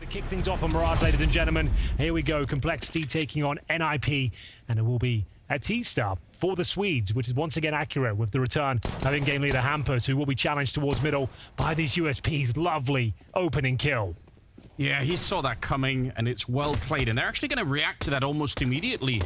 Kick things off on Mirage, ladies and gentlemen. Here we go. Complexity taking on NIP, and it will be a T-star for the Swedes, which is once again accurate with the return of in-game leader Hampus, who will be challenged towards middle by these USPs. Lovely opening kill. Yeah, he saw that coming, and it's well played, and they're actually going to react to that almost immediately.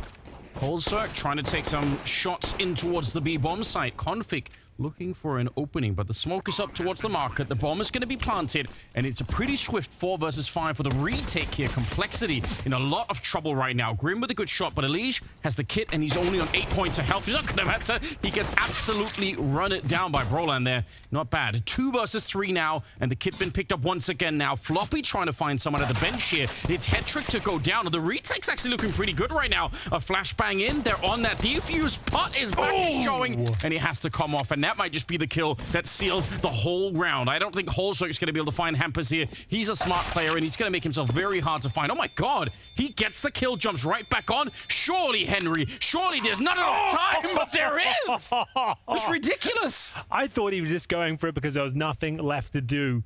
Holzerk trying to take some shots in towards the B bomb site. Config looking for an opening, but the smoke is up towards the market. The bomb is going to be planted, and it's a pretty swift 4 versus 5 for the retake here. Complexity in a lot of trouble right now. Grim with a good shot, but Elige has the kit, and he's only on 8 points of health. He's not going to matter. He gets absolutely run it down by Brolan there. Not bad. 2 versus 3 now, and the kit been picked up once again now. Floppy trying to find someone at the bench here. It's Hetrick to go down, and the retake's actually looking pretty good right now. A flashbang in. They're on that defuse. Putt is back is showing, and he has to come off, and that might just be the kill that seals the whole round. I don't think Holzerk is going to be able to find Hampus here. He's a smart player, and he's going to make himself very hard to find. Oh my god, he gets the kill, jumps right back on. Surely, Henry, surely there's not enough time, but there is! It's ridiculous! I thought he was just going for it because there was nothing left to do.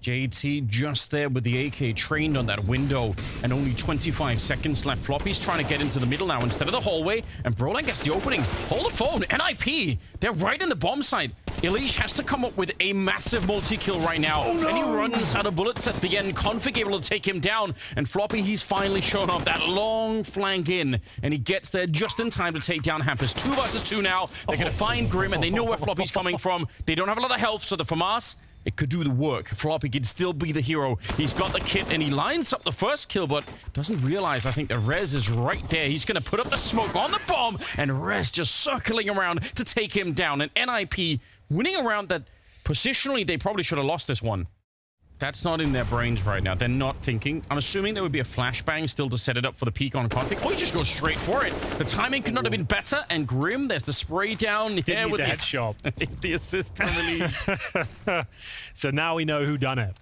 JT just there with the AK trained on that window, and only 25 seconds left. Floppy's trying to get into the middle now instead of the hallway, and Brolan gets the opening. Hold the phone. NIP, they're right in the bomb site. Elige has to come up with a massive multi-kill right now, and he runs out of bullets at the end. Config able to take him down, and Floppy, he's finally shown off that long flank in, and he gets there just in time to take down Hampus. 2 versus 2 now. They're going to find Grim, and they know where Floppy's coming from. They don't have a lot of health, so the FAMAS, it could do the work. Floppy can still be the hero. He's got the kit, and he lines up the first kill, but doesn't realize, I think, that Rez is right there. He's going to put up the smoke on the bomb, and Rez just circling around to take him down. And NIP winning around that positionally, they probably should have lost this one. That's not in their brains right now. They're not thinking. I'm assuming there would be a flashbang still to set it up for the peak on Config. Oh, he just goes straight for it. The timing could not have been better. And Grim, there's the spray down here with the headshot. The assist from Elige. So now we know who done it.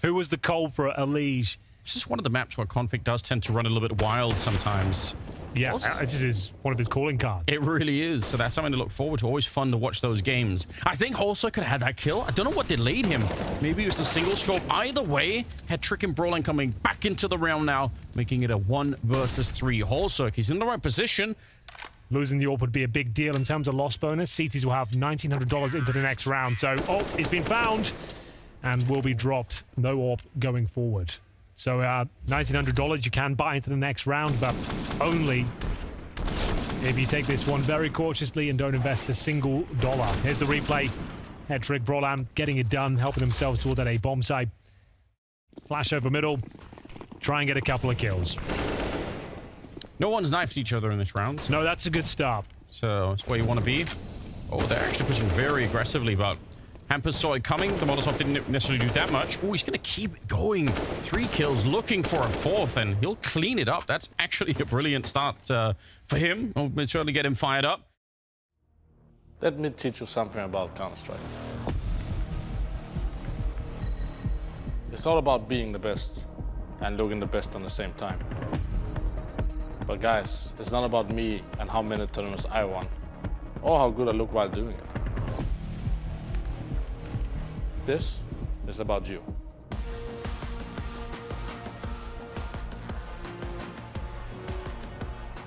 Who was the culprit, Elige? This is one of the maps where Config does tend to run a little bit wild sometimes. Yeah, this is one of his calling cards. It really is. So that's something to look forward to. Always fun to watch those games. I think Holzerk could have had that kill. I don't know what delayed him. Maybe it was the single scope. Either way, Hetrick and Brolan coming back into the round now, making it a 1 versus 3. Holzerk, he's in the right position. Losing the AWP would be a big deal in terms of loss bonus. CTs will have $1,900 into the next round. So, oh, it's been found and will be dropped. No AWP going forward. So $1,900 you can buy into the next round, but only if you take this one very cautiously and don't invest a single dollar. Here's the replay. Hetrick, Brolan getting it done, helping themselves toward that A bomb site. Flash over middle. Try and get a couple of kills. No one's knifed each other in this round. No, that's a good start. So that's where you want to be. Oh, they're actually pushing very aggressively, but Hampus saw it coming. The Molotov didn't necessarily do that much. Oh, he's going to keep going. 3 kills, looking for a 4th, and he'll clean it up. That's actually a brilliant start for him. I'll certainly get him fired up. Let me teach you something about Counter-Strike. It's all about being the best and looking the best at the same time. But guys, it's not about me and how many tournaments I won, or how good I look while doing it. This is about you.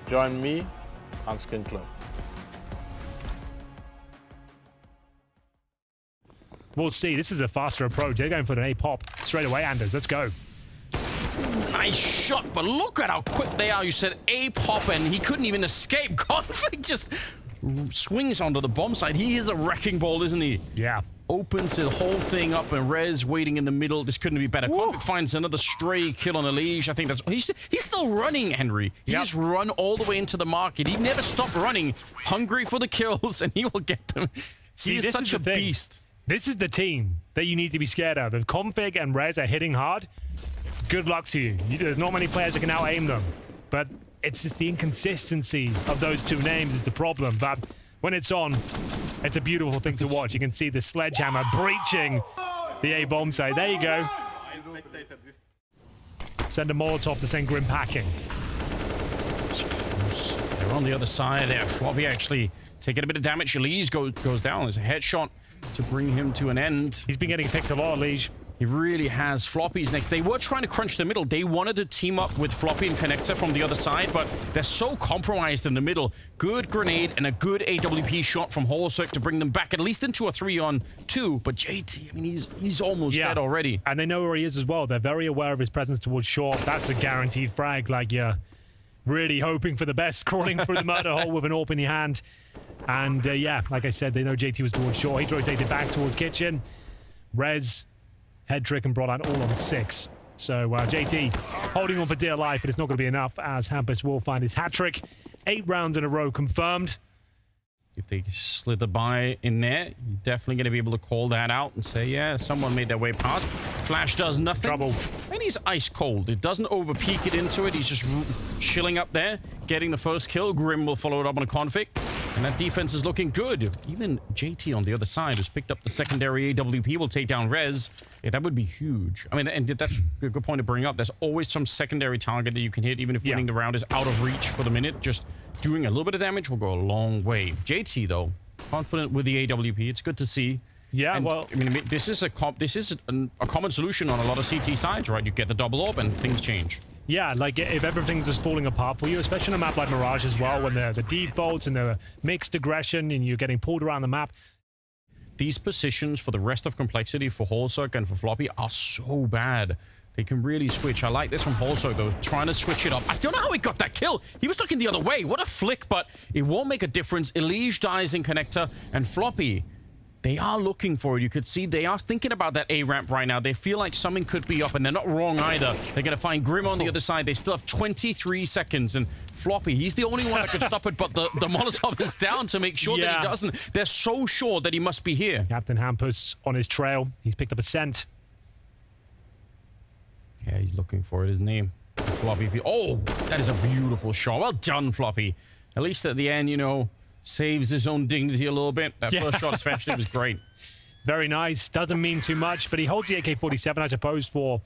Join me on Skin Club. We'll see. This is a faster approach. They're going for an A-pop straight away, Anders. Let's go. Nice shot, but look at how quick they are. You said A-pop, and he couldn't even escape. Config just swings onto the bomb site. He is a wrecking ball, isn't he? Yeah. Opens the whole thing up, and Rez waiting in the middle. This couldn't be better. Config finds another stray kill on Elige. I think that's... He's still running, Henry. He just run all the way into the market. He never stopped running. Hungry for the kills, and he will get them. He is such a beast. This is the team that you need to be scared of. If Config and Rez are hitting hard, good luck to you. There's not many players that can out-aim them. But it's just the inconsistency of those two names is the problem. But when it's on, it's a beautiful thing to watch. You can see the sledgehammer breaching the A bomb site. There you go. Send a Molotov to send Grim packing. They're on the other side there. Floppy actually taking a bit of damage. Elige goes down. There's a headshot to bring him to an end. He's been getting picked a lot, Elige. He really has. Floppy's next. They were trying to crunch the middle. They wanted to team up with Floppy and Connector from the other side, but they're so compromised in the middle. Good grenade and a good AWP shot from Holosuk to bring them back at least into a 3-on-2. But JT, I mean, he's almost dead already. And they know where he is as well. They're very aware of his presence towards short. That's a guaranteed frag. Like, you're really hoping for the best, crawling through the murder hole with an AWP in your hand. And yeah, like I said, they know JT was towards short. He's rotated back towards kitchen. Rez, Head Trick, and Broadline all on 6. So JT holding on for dear life, but it's not going to be enough as Hampus will find his hat trick. 8 rounds in a row confirmed. If they slither by in there, you're definitely going to be able to call that out and say, yeah, someone made their way past. Flash does nothing. Trouble. And he's ice cold. It doesn't over-peek it into it. He's just chilling up there, getting the first kill. Grim will follow it up on a config. And that defense is looking good. Even JT on the other side, who's picked up the secondary AWP, will take down Rez. Yeah, that would be huge. I mean, and that's a good point to bring up. There's always some secondary target that you can hit, even if winning the round is out of reach for the minute. Just doing a little bit of damage will go a long way. JT, though, confident with the AWP. It's good to see. Yeah, and, well, I mean, this is a common solution on a lot of CT sides, right? You get the double AWP and things change. Yeah, like if everything's just falling apart for you, especially on a map like Mirage as well, when the defaults and the mixed aggression and you're getting pulled around the map. These positions for the rest of Complexity, for Holosuk and for Floppy, are so bad. They can really switch. I like this from Holosuk, though, trying to switch it up. I don't know how he got that kill. He was looking the other way. What a flick, but it won't make a difference. Elige dies in Connector, and Floppy, they are looking for it. You could see they are thinking about that A ramp right now. They feel like something could be up, and they're not wrong either. They're going to find Grim on the other side. They still have 23 seconds, and Floppy, he's the only one that can stop it, but the Molotov is down to make sure that he doesn't. They're so sure that he must be here. Captain Hampus on his trail. He's picked up a scent. Yeah, he's looking for it, isn't he? Floppy. Oh, that is a beautiful shot. Well done, Floppy. At least at the end, you know, saves his own dignity a little bit. That first shot especially was great. Very nice. Doesn't mean too much, but he holds the AK-47, I suppose, for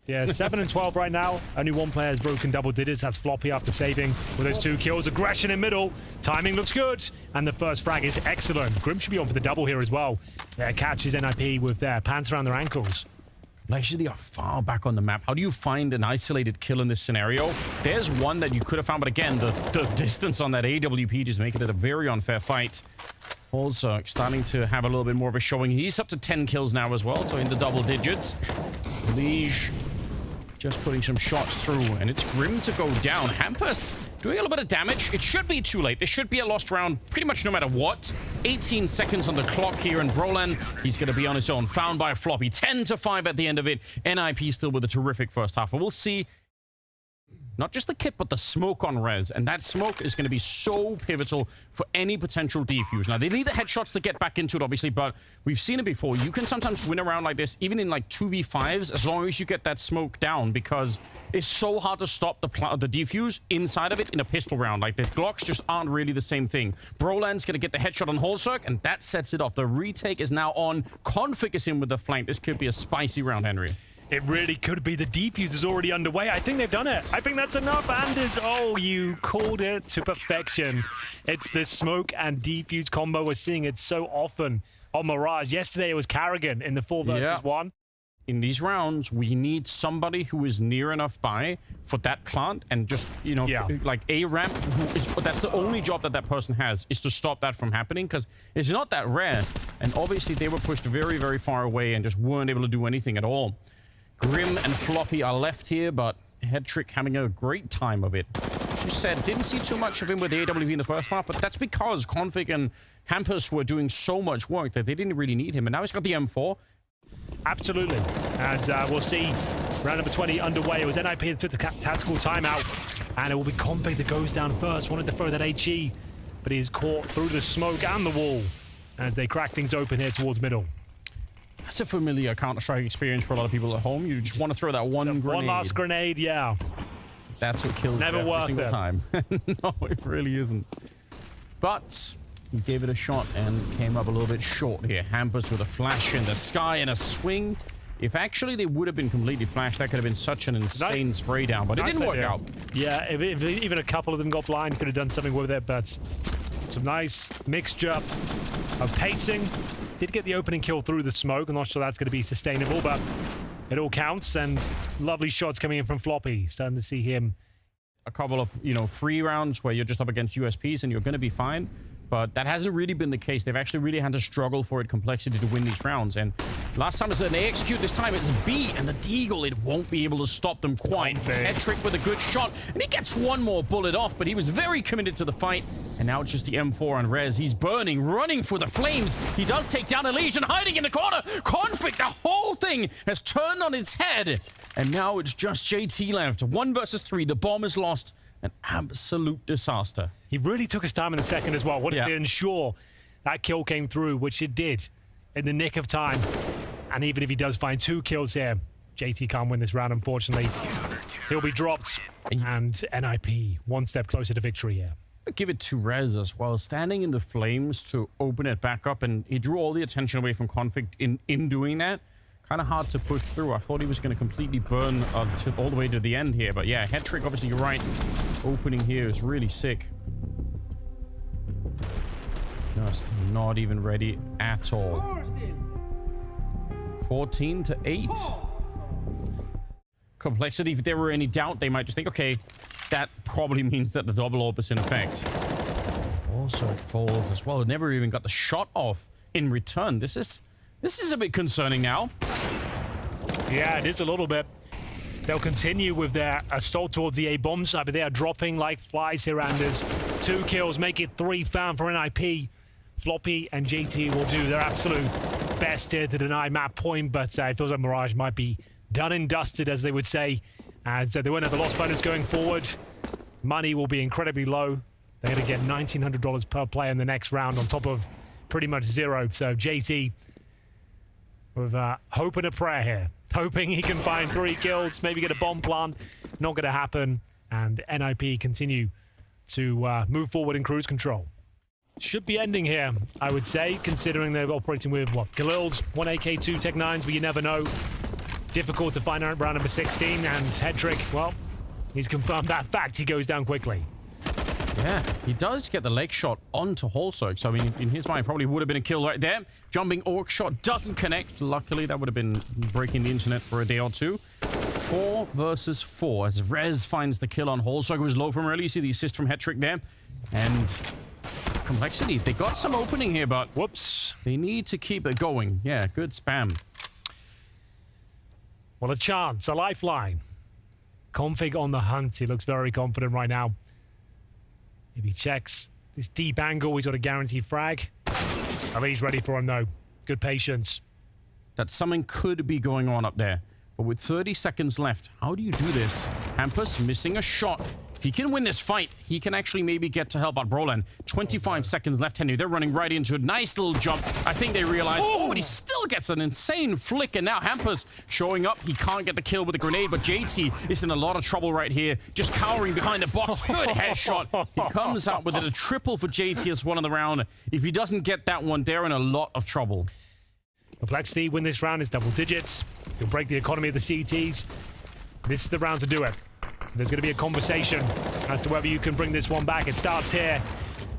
7 and 12 right now. Only one player has broken double digits. That's Floppy after saving with those 2 kills. Aggression in middle. Timing looks good. And the first frag is excellent. Grim should be on for the double here as well. Catches NIP with their pants around their ankles. Actually, they are far back on the map. How do you find an isolated kill in this scenario? There's one that you could have found, but again, the distance on that AWP just making it a very unfair fight. Also, starting to have a little bit more of a showing. He's up to 10 kills now as well, so in the double digits. Lige just putting some shots through, and it's Grim to go down. Hampus doing a little bit of damage. It should be too late. This should be a lost round pretty much no matter what. 18 seconds on the clock here, and Brolan, he's going to be on his own. Found by Floppy. 10-5 at the end of it. NIP still with a terrific first half. But we'll see not just the kit, but the smoke on Rez. And that smoke is going to be so pivotal for any potential defuse. Now, they need the headshots to get back into it, obviously, but we've seen it before. You can sometimes win around like this, even in like 2v5s, as long as you get that smoke down, because it's so hard to stop the defuse inside of it in a pistol round. Like, the Glocks just aren't really the same thing. Brolan's going to get the headshot on Holosuk, and that sets it off. The retake is now on. Config is in with the flank. This could be a spicy round, Henry. It really could be. The defuse is already underway. I think they've done it. I think that's enough. Anders, oh, you called it to perfection. It's the smoke and defuse combo. We're seeing it so often on Mirage. Yesterday it was Carrigan in the 4 versus 1. In these rounds, we need somebody who is near enough by for that plant and just, you know, like a ramp. That's the only job that person has, is to stop that from happening, because it's not that rare. And obviously they were pushed very, very far away and just weren't able to do anything at all. Grim and Floppy are left here, but Head Trick having a great time of it. You said, didn't see too much of him with the AWP in the first half, but that's because Config and Hampus were doing so much work that they didn't really need him. And now he's got the M4. Absolutely. As we'll see, round number 20 underway. It was NIP that took the tactical timeout, and it will be Config that goes down first. Wanted to throw that HE, but he is caught through the smoke and the wall as they crack things open here towards middle. That's a familiar Counter-Strike experience for a lot of people at home. You just want to throw that one grenade. One last grenade, yeah. That's what kills you every single time. No, it really isn't. But he gave it a shot and came up a little bit short here. Hampus with a flash in the sky and a swing. If actually they would have been completely flashed, that could have been such an insane spray down, but it didn't work out. Yeah, if even a couple of them got blind, could have done something with it, but some nice mixture of pacing Did get the opening kill through the smoke. I'm not sure that's going to be sustainable, but it all counts. And lovely shots coming in from Floppy. Starting to see him. A couple of, you know, free rounds where you're just up against USPs and you're going to be fine. But that hasn't really been the case. They've actually really had to struggle for it, Complexity, to win these rounds. And last time it's an A execute, this time it's B. And the Deagle, it won't be able to stop them quite. Tetrick with a good shot. And he gets one more bullet off, but he was very committed to the fight. And now it's just the M4 on Rez. He's burning, running for the flames. He does take down a Legion, hiding in the corner. Conflict, the whole thing has turned on its head. And now it's just JT left. 1 versus 3. The bomb is lost. An absolute disaster. He really took his time in the second as well. Wanted to ensure that kill came through, which it did in the nick of time. And even if he does find 2 kills here, JT can't win this round, unfortunately. He'll be dropped. And NIP 1 step closer to victory here. Give it to Rez as well, standing in the flames to open it back up, and he drew all the attention away from Conflict in doing that. Kind of hard to push through. I thought he was going to completely burn all the way to the end here, but yeah, head trick, obviously you're right. Opening here is really sick. Just not even ready at all. 14-8. Complexity, if there were any doubt, they might just think, okay, that probably means that the double AWP is in effect. Also, it falls as well. It never even got the shot off in return. This is a bit concerning now. Yeah, it is a little bit. They'll continue with their assault towards the A bomb site, but they are dropping like flies here, Anders. 2 kills, make it 3 found for NIP. Floppy and JT will do their absolute best here to deny map point, but it feels like Mirage might be done and dusted, as they would say. And so they won't have a loss bonus going forward. Money will be incredibly low. They're going to get $1,900 per player in the next round on top of pretty much 0. So JT with hope and a prayer here. Hoping he can find 3 kills, maybe get a bomb plant. Not going to happen. And NIP continue to move forward in cruise control. Should be ending here, I would say, considering they're operating with, what, Galil's 1 AK, 2 Tech 9s, but you never know. Difficult to find out round number 16, and Hedrick, well, he's confirmed that fact. He goes down quickly. Yeah, he does get the leg shot onto Holzerg, so I mean, in his mind, probably would have been a kill right there. Jumping orc shot doesn't connect. Luckily, that would have been breaking the internet for a day or two. 4 versus 4 as Rez finds the kill on Holzerg, who was low from early. You see the assist from Hedrick there. And Complexity, they got some opening here, but whoops, they need to keep it going. Yeah, good spam. Well, a chance, a lifeline. Config on the hunt. He looks very confident right now. If he checks this deep angle, he's got a guaranteed frag. I mean, he's ready for him, though. Good patience. That something could be going on up there. But with 30 seconds left, how do you do this? Hampus missing a shot. If he can win this fight, he can actually maybe get to help out Brolan. 25 seconds left, Henry. They're running right into a nice little jump. I think they realize, but he still gets an insane flick. And now Hampus showing up. He can't get the kill with the grenade, but JT is in a lot of trouble right here. Just cowering behind the box. Good headshot. He comes out with a triple for JT as one in the round. If he doesn't get that one, they're in a lot of trouble. Complexity win this round is double digits. He'll break the economy of the CTs. This is the round to do it. There's going to be a conversation as to whether you can bring this one back. It starts here,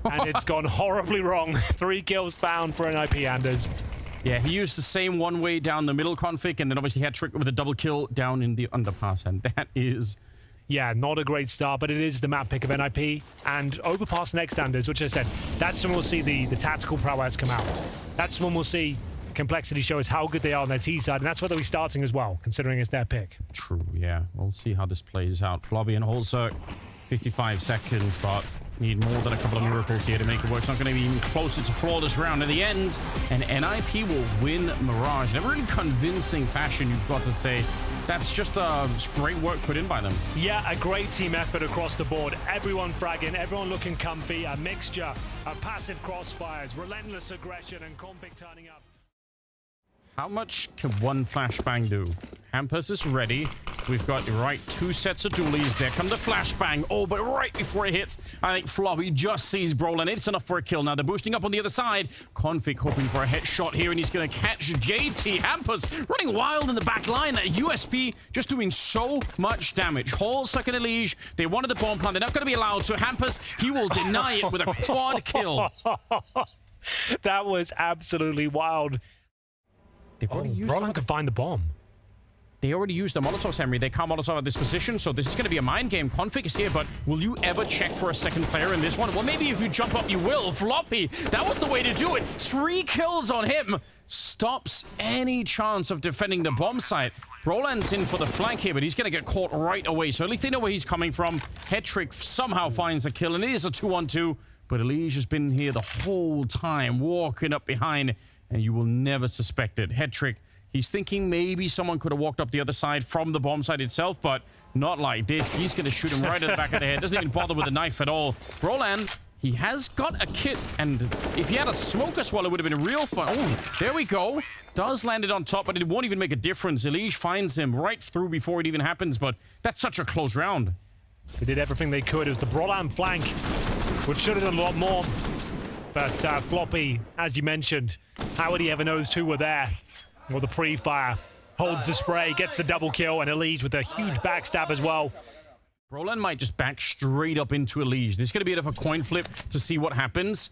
and it's gone horribly wrong. 3 kills found for NIP, Anders. Yeah, he used the same one way down the middle config, and then obviously had Trick with a double kill down in the underpass, and that is... Yeah, not a great start, but it is the map pick of NIP. And overpass next, Anders, which I said, that's when we'll see the tactical prowess come out. That's when we'll see Complexity show us how good they are on their T side, and that's where they'll be starting as well, considering it's their pick. True, yeah. We'll see how this plays out. Flobby and Holzerg, 55 seconds, but need more than a couple of miracles here to make it work. It's not going to be even closer to flawless round at the end, and NIP will win Mirage. In a really convincing fashion, you've got to say. That's just great work put in by them. Yeah, a great team effort across the board. Everyone fragging, everyone looking comfy, a mixture of passive crossfires, relentless aggression, and config turning up. How much can one flashbang do? Hampus is ready. We've got, right, 2 sets of dualies. There come the flashbang. Oh, but right before it hits, I think Floppy just sees Brolan. It's enough for a kill. Now they're boosting up on the other side. Config hoping for a headshot here, and he's going to catch JT. Hampus running wild in the back line. That USP just doing so much damage. Hall, second Elige. They wanted the bomb plant. They're not going to be allowed. So Hampus, he will deny it with a quad kill. That was absolutely wild. They've already used Roland could find the bomb. They already used the Molotovs, Henry. They can't Molotov at this position, so this is going to be a mind game. Config is here, but will you ever check for a second player in this one? Well, maybe if you jump up, you will. Floppy, that was the way to do it. 3 kills on him. Stops any chance of defending the bomb site. Broland's in for the flank here, but he's going to get caught right away. So at least they know where he's coming from. Hetrick somehow finds a kill, and it is a 2-on-2. But Elige has been here the whole time, walking up behind, and you will never suspect it. Hetrick, he's thinking maybe someone could have walked up the other side from the bomb site itself, but not like this. He's going to shoot him right in the back of the head. Doesn't even bother with the knife at all. Broland, he has got a kit, and if he had a smoker swallow, it would have been real fun. Oh, there we go. Does land it on top, but it won't even make a difference. Elige finds him right through before it even happens, but that's such a close round. They did everything they could. It was the Broland flank, which should have done a lot more. But Floppy, as you mentioned, how would he ever know those two were there? Well, the pre-fire holds the spray, gets the double kill, and Elige with a huge backstab as well. Broland might just back straight up into Elige. This is going to be a bit of a coin flip to see what happens.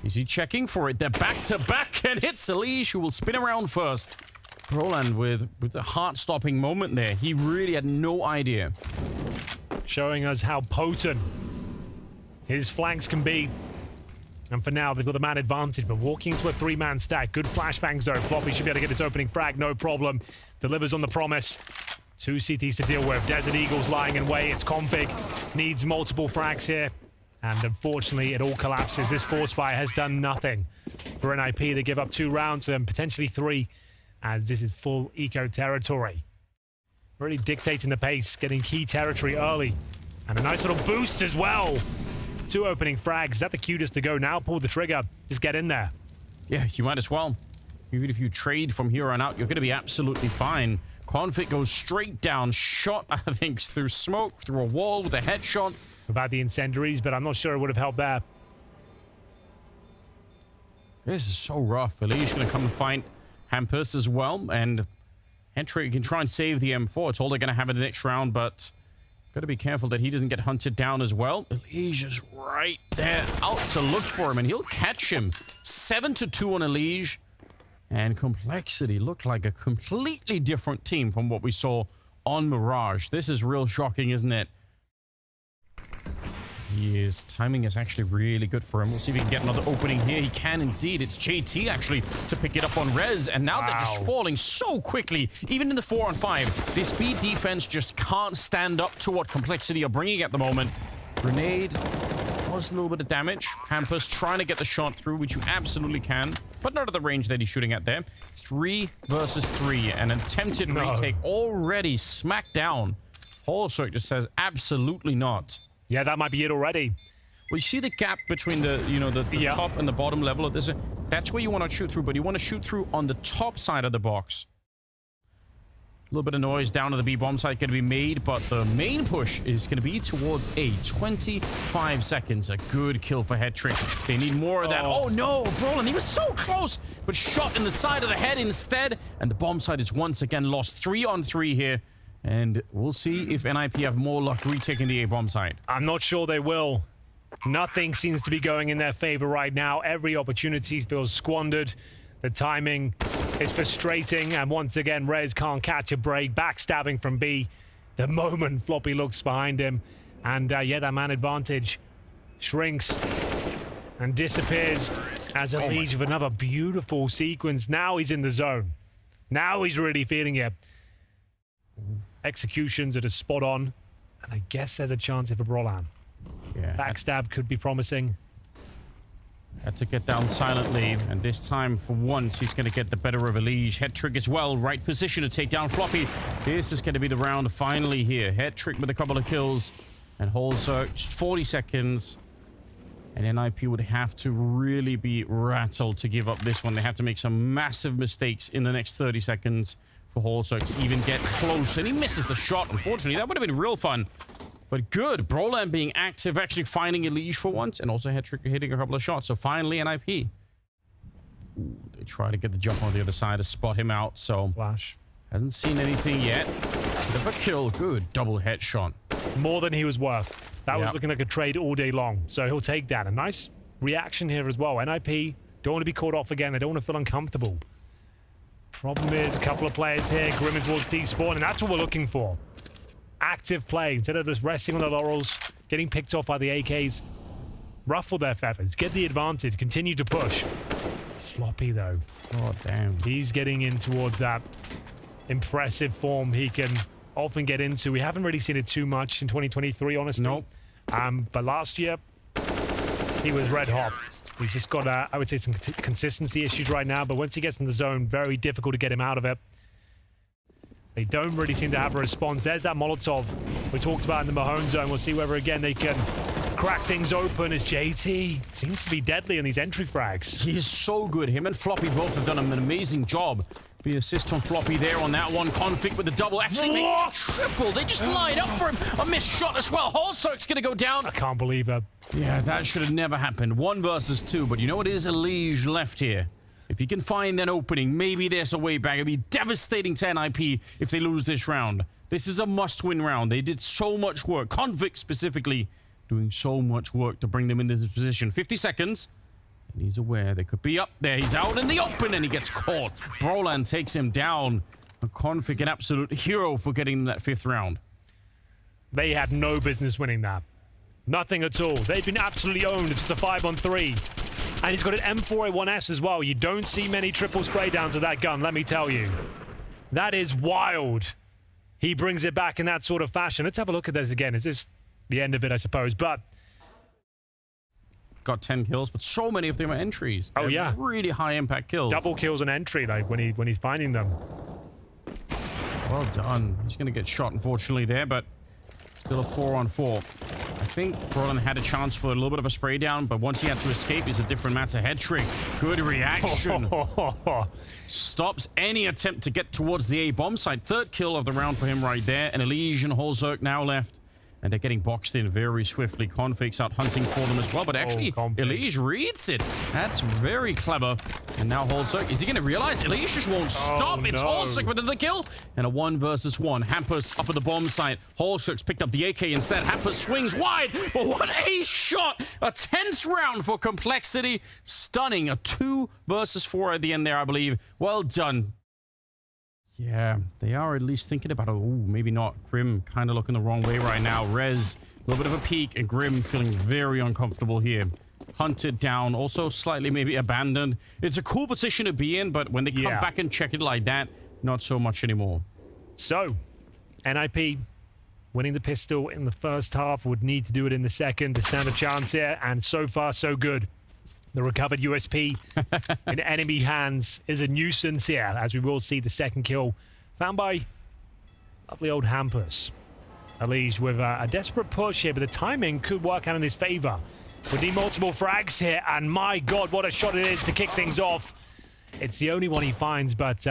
Is he checking for it? They're back-to-back, and it's Elige who will spin around first. Broland with a heart-stopping moment there. He really had no idea. Showing us how potent his flanks can be. And for now, they've got the man advantage, but walking into a 3-man stack. Good flashbangs, though. Floppy should be able to get his opening frag, no problem. Delivers on the promise. 2 CTs to deal with. Desert Eagles lying in wait. It's Config. Needs multiple frags here. And unfortunately, it all collapses. This Force Fire has done nothing for NIP. They give up 2 rounds and potentially 3, as this is full eco territory. Really dictating the pace, getting key territory early. And a nice little boost as well. 2 opening frags. Is that the cutest to go now? Pull the trigger. Just get in there. Yeah, you might as well. Even if you trade from here on out, you're going to be absolutely fine. Config goes straight down. Shot, I think, through smoke, through a wall with a headshot. We've had the incendiaries, but I'm not sure it would have helped there. This is so rough. Elige going to come and find Hampus as well. And Hetrick can try and save the M4. It's all they're going to have in the next round, but got to be careful that he doesn't get hunted down as well. Elige is right there, out to look for him, and he'll catch him. 7-2 on Elige. And Complexity looked like a completely different team from what we saw on Mirage. This is real shocking, isn't it? His timing is actually really good for him. We'll see if he can get another opening here. He can indeed. It's JT actually to pick it up on Rez. And now they're just falling so quickly. Even in the 4-on-5, this B defense just can't stand up to what Complexity are bringing at the moment. Grenade was a little bit of damage. Hampus trying to get the shot through, which you absolutely can, but not at the range that he's shooting at there. 3 versus 3. An attempted retake already smacked down. Holosok just says absolutely not. Yeah, that might be it already. Well, you see the gap between the, the top and the bottom level of this? That's where you want to shoot through, but you want to shoot through on the top side of the box. A little bit of noise down to the B bomb site going to be made, but the main push is going to be towards A. 25 seconds. A good kill for Hetrick. They need more of that. Oh, no. Broland, he was so close, but shot in the side of the head instead. And the bomb site is once again lost. 3-on-3 here. And we'll see if NIP have more luck retaking the A-bomb site. I'm not sure they will. Nothing seems to be going in their favor right now. Every opportunity feels squandered. The timing is frustrating. And once again, Rez can't catch a break. Backstabbing from B. The moment Floppy looks behind him. And yeah, that man advantage shrinks and disappears as a lead of another beautiful sequence. Now he's in the zone. Now he's really feeling it. Executions that are spot on, and I guess there's a chance here for Broland. Yeah. Backstab could be promising. Had to get down silently, and this time, for once, he's going to get the better of Elige. Hetrick as well, right position to take down Floppy. This is going to be the round finally here. Hetrick with a couple of kills, and Holzer, 40 seconds. And NIP would have to really be rattled to give up this one. They have to make some massive mistakes in the next 30 seconds. For Holzer to even get close, and he misses the shot. Unfortunately, that would have been real fun, but good. Broland being active, actually finding Elige for once, and also Hetrick hitting a couple of shots. So finally, NIP. Ooh, they try to get the jump on the other side to spot him out. So Flash hasn't seen anything yet. Bit of a kill. Good double headshot. more than he was worth. That was looking like a trade all day long. So he'll take that. A nice reaction here as well. NIP Don't want to be caught off again. They don't want to feel uncomfortable. Problem is, a couple of players here, Grim towards despawn, and that's what we're looking for. Active play, instead of just resting on their laurels, getting picked off by the AKs. Ruffle their feathers, get the advantage, continue to push. Floppy, though. Oh, damn. He's getting in towards that impressive form he can often get into. We haven't really seen it too much in 2023, honestly. Nope. But last year, he was red hot. He's just got, I would say, some consistency issues right now, but once he gets in the zone, very difficult to get him out of it. They don't really seem to have a response. There's that Molotov we talked about in the Mahone zone. We'll see whether, again, they can crack things open as JT seems to be deadly in these entry frags. He is so good. Him and Floppy both have done an amazing job. The assist on Floppy there on that one. Config with the double. Actually, they get a triple. They just line up for him. A missed shot as well. Holzerk's going to go down. I can't believe it. Yeah, that should have never happened. 1 versus 2. But you know what? It is a Liege left here. If he can find that opening, maybe there's a way back. It'd be devastating to NIP if they lose this round. This is a must-win round. They did so much work. Convict specifically doing so much work to bring them into this position. 50 seconds. And he's aware they could be up there. He's out in the open and he gets caught. Brolan takes him down. A Config, an absolute hero for getting that 5th round. They had no business winning that. Nothing at all. They've been absolutely owned. It's just a 5-on-3. And he's got an M4A1S as well. You don't see many triple spray downs of that gun, let me tell you. That is wild. He brings it back in that sort of fashion. Let's have a look at this again. Is this the end of it, I suppose? But got 10 kills, but so many of them are entries. They're yeah. Really high impact kills. Double kills on entry, like when he's finding them. Well done. He's going to get shot, unfortunately, there, but still a 4-on-4. I think Brolan had a chance for a little bit of a spray down, but once he had to escape, it's a different matter. Head trick. Good reaction. Stops any attempt to get towards the A bomb site. 3rd kill of the round for him right there. And Elysian Holzerk now left. And they're getting boxed in very swiftly. Config's out hunting for them as well. But actually, Elysian reads it. That's very clever. And now Holzerk, is he going to realize? Elysian just won't stop. It's Holzerk with the kill. And a 1 versus 1. Hampus up at the bomb site. Holzerk's picked up the AK instead. Hampus swings wide. But what a shot. A 10th round for Complexity. Stunning. A 2 versus 4 at the end there, I believe. Well done. Yeah, they are at least thinking about it. Oh, maybe not. Grim kind of looking the wrong way right now. Rez, a little bit of a peek, and Grim feeling very uncomfortable here. Hunted down, also slightly maybe abandoned. It's a cool position to be in, but when they come back and check it like that, not so much anymore. So, NIP winning the pistol in the first half, would need to do it in the second to stand a chance here, and so far, so good. The recovered USP in enemy hands is a nuisance here, as we will see the second kill found by lovely old Hampus. Elige with a desperate push here, but the timing could work out in his favor. We need multiple frags here, and my God, what a shot it is to kick things off. It's the only one he finds, but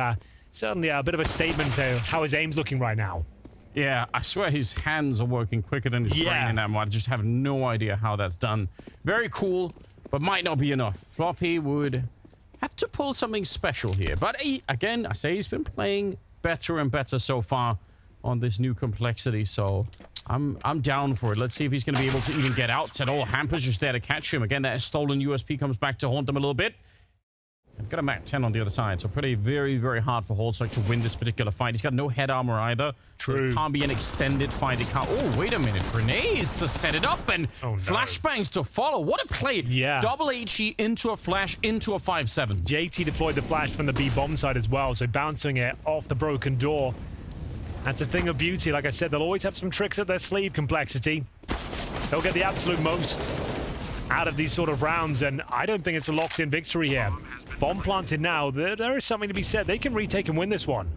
certainly a bit of a statement to how his aim's looking right now. Yeah, I swear his hands are working quicker than his brain in that one. I just have no idea how that's done. Very cool. But might not be enough. Floppy would have to pull something special here. But again, I say he's been playing better and better so far on this new Complexity. So I'm down for it. Let's see if he's going to be able to even get out at all. Hampers just there to catch him. Again, that stolen USP comes back to haunt them a little bit. I've got a Mac 10 on the other side, so pretty very, very hard for Holzerk to win this particular fight. He's got no head armor either. True. So it can't be an extended fight. It can't. Oh, wait a minute. Grenades to set it up and flashbangs to follow. What a play. Yeah. Double HE into a flash, into a 5-7. JT deployed the flash from the B bomb side as well, so bouncing it off the broken door. That's a thing of beauty. Like I said, they'll always have some tricks up their sleeve, Complexity. They'll get the absolute most out of these sort of rounds, and I don't think it's a locked-in victory here. Bomb planted now. There is something to be said. They can retake and win this one.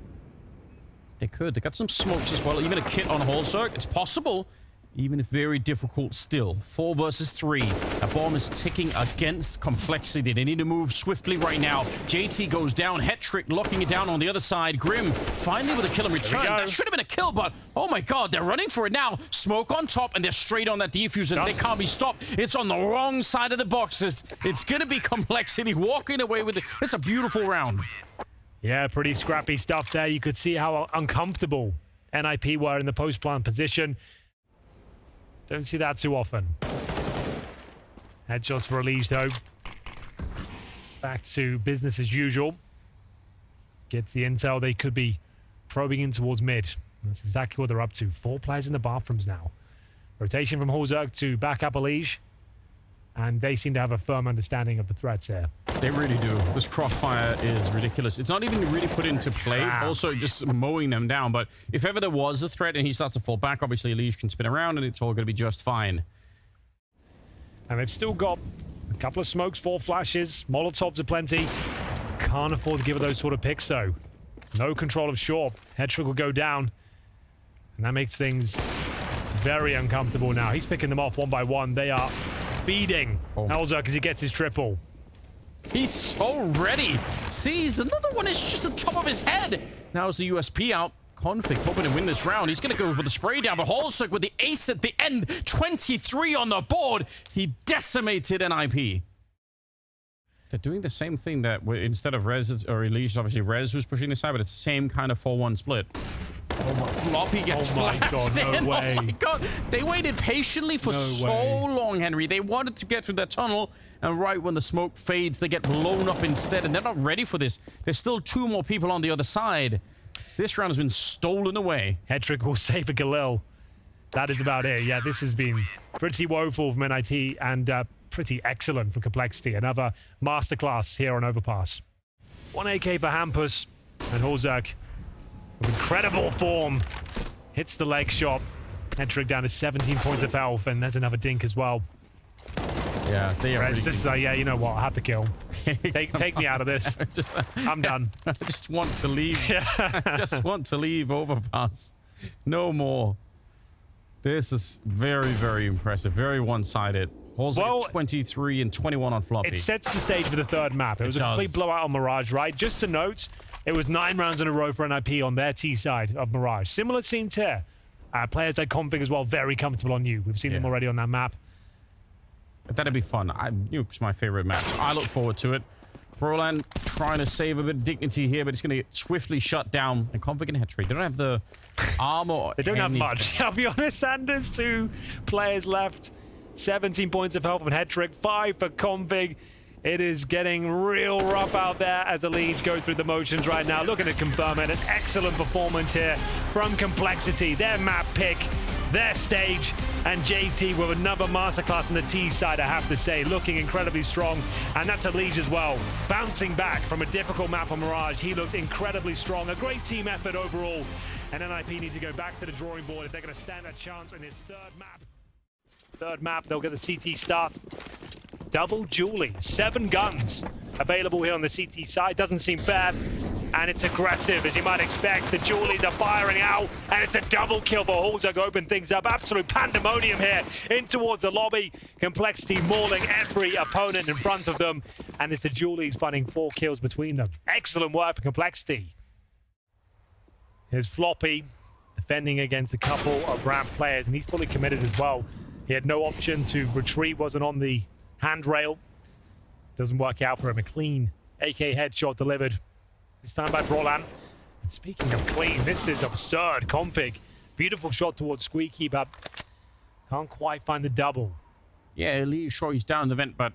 They could. They got some smokes as well. Even a kit on Holzerk. It's possible, even if very difficult still. 4 versus 3. A bomb is ticking against Complexity. They need to move swiftly right now. JT goes down. Hetrick locking it down on the other side. Grim finally with a kill in return. That should have been a kill, but oh my God, they're running for it now. Smoke on top, and they're straight on that defuse, and they can't be stopped. It's on the wrong side of the boxes. It's going to be Complexity walking away with it. It's a beautiful round. Yeah, pretty scrappy stuff there. You could see how uncomfortable NIP were in the post-plant position. Don't see that too often. Headshots for Elige, though. back to business as usual. Gets the intel. They could be probing in towards mid. That's exactly what they're up to. 4 players in the bathrooms now. Rotation from Hulzerg to back up Elige. And they seem to have a firm understanding of the threats here. They really do. This crossfire is ridiculous. It's not even really put into play. Also, just mowing them down. But if ever there was a threat and he starts to fall back, obviously Elige can spin around and it's all going to be just fine. And they've still got a couple of smokes, 4 flashes, Molotovs aplenty. Can't afford to give it those sort of picks, though. No control of short. Headtrick will go down. And that makes things very uncomfortable now. He's picking them off one by one. They are feeding Hulzerg as he gets his triple. He's so ready. Sees another one is just on top of his head. Now is the USP out. Config hoping to win this round. He's going to go for the spray down, but Hulzerg with the ace at the end. 23 on the board. He decimated NIP. They're doing the same thing that instead of Rez or Elige, obviously Rez who's pushing this side, but it's the same kind of 4-1 split. Oh my, Floppy gets flashed in. Way. Oh my god. They waited patiently for so long, Henry. They wanted to get through that tunnel, and right when the smoke fades, they get blown up instead, and they're not ready for this. There's still 2 more people on the other side. This round has been stolen away. Headtrick will save a Galil. That is about it. Yeah, this has been pretty woeful from NIT and pretty excellent for Complexity. Another masterclass here on Overpass. 1 AK for Hampus, and Hulzerg with incredible form hits the leg shot. Headtrick down to 17 points of health, and there's another dink as well. Yeah, they are It's just like, yeah, you know what? I have to kill. Take me out of this. I'm done. I just want to leave. I just want to leave Overpass. No more. This is very, very impressive. Very one-sided. Well, 23 and 21 on Floppy. It sets the stage for the 3rd map. It was a complete blowout on Mirage, right? Just to note, it was 9 rounds in a row for NIP on their T side of Mirage. Similar scenes here. Players like Config as well, very comfortable on you. We've seen them already on that map. That'd be fun. Nuke's my favorite map. So I look forward to it. Brolan trying to save a bit of dignity here, but it's going to get swiftly shut down. And Config and Headtrick, they don't have the armor. They don't have much. I'll be honest, Anders. 2 players left. 17 points of health from Headtrick, 5 for Config. It is getting real rough out there as Elige goes through the motions right now. Looking to confirm it. An excellent performance here from Complexity. Their map pick, their stage, and JT with another masterclass on the T side, I have to say. Looking incredibly strong, and that's Elige as well. Bouncing back from a difficult map on Mirage. He looked incredibly strong. A great team effort overall. And NIP need to go back to the drawing board if they're going to stand a chance in this 3rd map. 3rd map, they'll get the CT start. Double Julie, 7 guns available here on the CT side. Doesn't seem fair, and it's aggressive as you might expect. The Julies are firing out, and it's a double kill for Hulzerg. Open things up. Absolute pandemonium here in towards the lobby. Complexity mauling every opponent in front of them, and it's the Julies finding 4 kills between them. Excellent work for Complexity. Here's Floppy defending against a couple of ramp players, and he's fully committed as well. He had no option to retreat, wasn't on the handrail. Doesn't work out for him. A clean AK headshot delivered. This time by Brolan. And speaking of clean, this is absurd. Config. Beautiful shot towards Squeaky, but can't quite find the double. Yeah, Lee, sure, he's down in the vent, but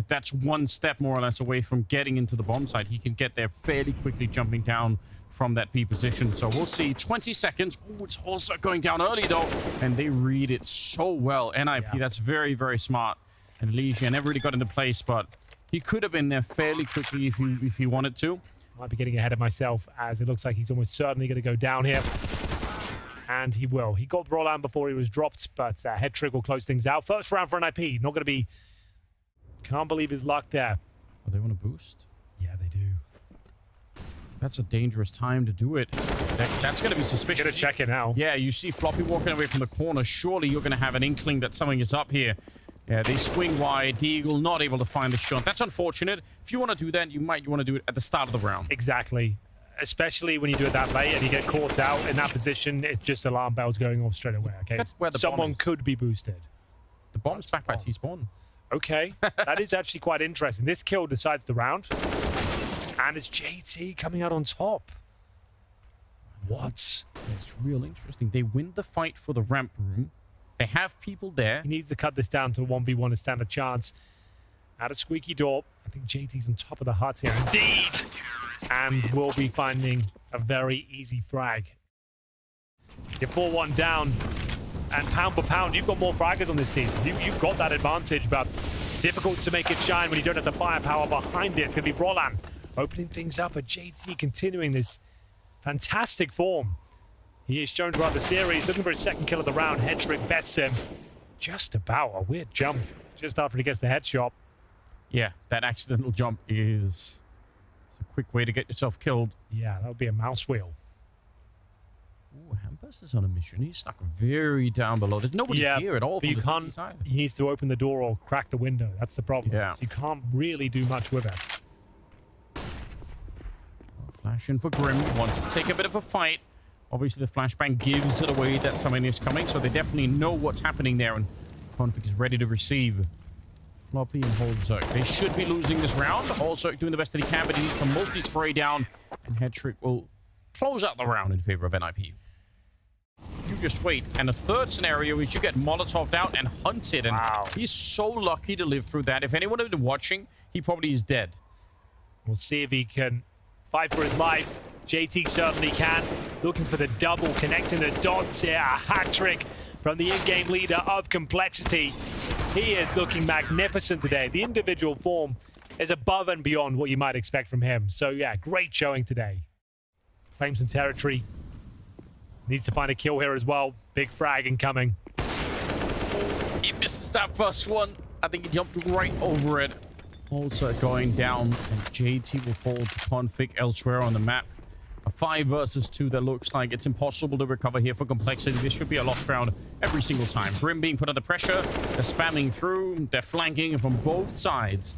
that's 1 step more or less away from getting into the bomb site. He can get there fairly quickly, jumping down from that P position. So we'll see. 20 seconds. Oh, it's also going down early, though. And they read it so well. NIP, that's very, very smart. And Elige never really got into place, but he could have been there fairly quickly if he wanted to. Might be getting ahead of myself, as it looks like he's almost certainly going to go down here. And he will. He got Brolan before he was dropped, but Headtrick will close things out. 1st round for NIP. Not going to be... Can't believe his luck there. Oh, they want to boost? Yeah, they do. That's a dangerous time to do it. That's going to be suspicious. Gonna check it now. Yeah, you see Floppy walking away from the corner. Surely you're going to have an inkling that something is up here. Yeah, they swing wide. The Eagle not able to find the shot. That's unfortunate. If you want to do that, you might want to do it at the start of the round. Exactly. Especially when you do it that late and you get caught out in that position, it's just alarm bells going off straight away, okay? That's where the Someone could be boosted. The bomb's back by T-spawn. Okay, that is actually quite interesting. This kill decides the round. And it's JT coming out on top. What? It's real interesting. They win the fight for the ramp room. They have people there. He needs to cut this down to a 1v1 to stand a chance. At a squeaky door. I think JT's on top of the hut here. Indeed! And we'll be finding a very easy frag. You're 4-1 down. And pound for pound, you've got more fraggers on this team. You've got that advantage, but difficult to make it shine when you don't have the firepower behind it. It's going to be Roland opening things up, but JT continuing this fantastic form. He has shown throughout the series, looking for his second kill of the round. Headtrick bests him. Just about a weird jump just after he gets the headshot. Yeah, that accidental jump is a quick way to get yourself killed. Yeah, that would be a mouse wheel. Ooh, Hampus is on a mission. He's stuck very down below. There's nobody here at all from the CT side. He needs to open the door or crack the window. That's the problem. Yeah. So you can't really do much with it. Flash in for Grim. Wants to take a bit of a fight. Obviously, the flashbang gives it away that something is coming, so they definitely know what's happening there, and Config is ready to receive. Floppy and Holzerk. They should be losing this round. Holzerk doing the best that he can, but he needs a multi-spray down, and Headtrick will close out the round in favor of NIP. You just wait. And the third scenario is you get Molotoved out and hunted, and he's so lucky to live through that. If anyone had been watching, he probably is dead. We'll see if he can fight for his life. JT certainly can. Looking for the double, connecting the dots here. A hat trick from the in-game leader of Complexity. He is looking magnificent today. The individual form is above and beyond what you might expect from him. So yeah, great showing today. Claim some territory. Needs to find a kill here as well. Big frag incoming. He misses that first one. I think he jumped right over it. Also going down, and JT will fall to Config elsewhere on the map. A 5 versus 2 that looks like it's impossible to recover here for Complexity. This should be a lost round every single time. Grim being put under pressure. They're spamming through. They're flanking from both sides.